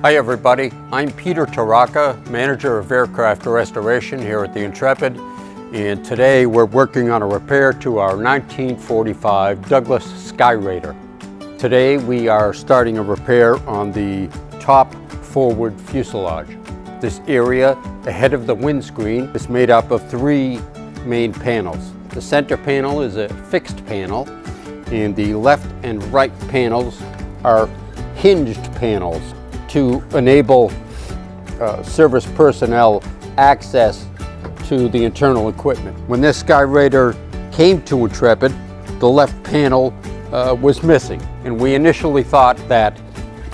Hi everybody, I'm Peter Torraca, Manager of Aircraft Restoration here at the Intrepid, and today we're working on a repair to our 1945 Douglas Skyraider. Today we are starting a repair on the top forward fuselage. This area ahead of the windscreen is made up of three main panels. The center panel is a fixed panel, and the left and right panels are hinged panels to enable service personnel access to the internal equipment. When this Skyraider came to Intrepid, the left panel was missing, and we initially thought that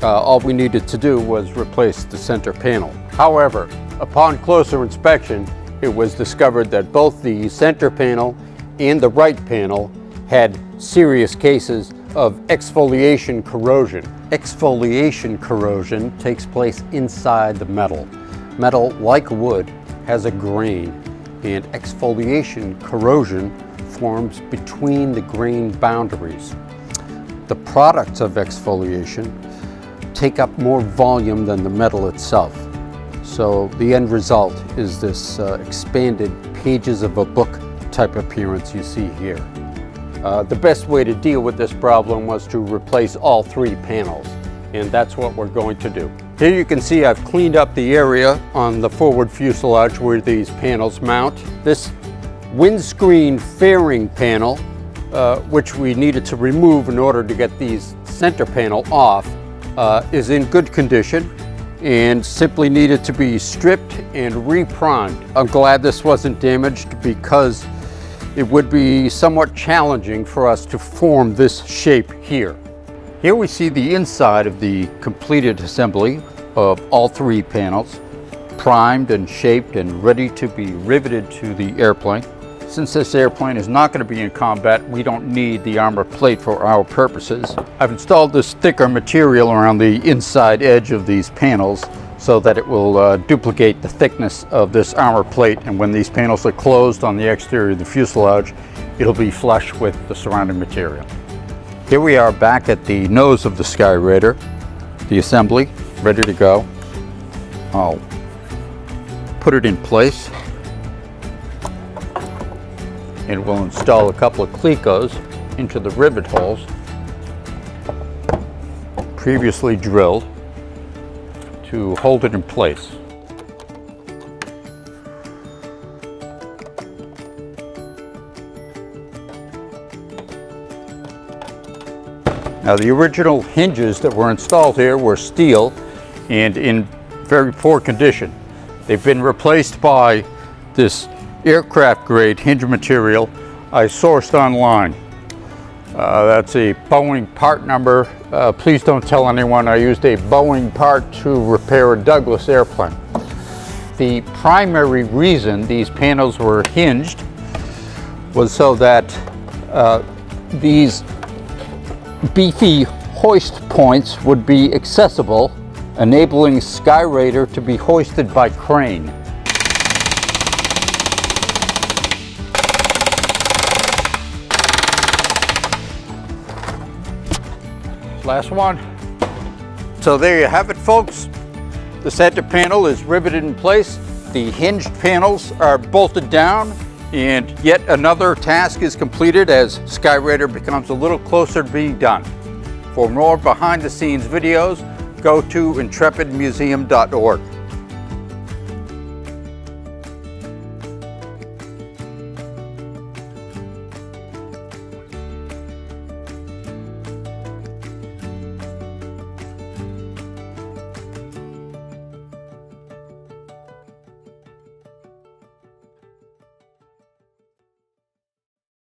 all we needed to do was replace the center panel. However, upon closer inspection, it was discovered that both the center panel and the right panel had serious cases of exfoliation corrosion. Exfoliation corrosion takes place inside the metal. Metal, like wood, has a grain, and exfoliation corrosion forms between the grain boundaries. The products of exfoliation take up more volume than the metal itself. So the end result is this expanded pages of a book type appearance you see here. The best way to deal with this problem was to replace all three panels, and that's what we're going to do. Here you can see I've cleaned up the area on the forward fuselage where these panels mount. This windscreen fairing panel, which we needed to remove in order to get these center panel off, is in good condition and simply needed to be stripped and reprimed. I'm glad this wasn't damaged because it would be somewhat challenging for us to form this shape here. Here we see the inside of the completed assembly of all three panels, primed and shaped and ready to be riveted to the airplane. Since this airplane is not going to be in combat, we don't need the armor plate for our purposes. I've installed this thicker material around the inside edge of these panels so that it will duplicate the thickness of this armor plate, and when these panels are closed on the exterior of the fuselage, it'll be flush with the surrounding material. Here we are back at the nose of the Skyraider, the assembly ready to go. I'll put it in place, and we'll install a couple of clecos into the rivet holes previously drilled to hold it in place. Now, the original hinges that were installed here were steel and in very poor condition. They've been replaced by this aircraft grade hinge material I sourced online. That's a Boeing part number. Please don't tell anyone I used a Boeing part to repair a Douglas airplane. The primary reason these panels were hinged was so that these beefy hoist points would be accessible, enabling Skyraider to be hoisted by crane. Last one. So there you have it, folks. The center panel is riveted in place. The hinged panels are bolted down, and yet another task is completed as Skyraider becomes a little closer to being done. For more behind the scenes videos, go to intrepidmuseum.org.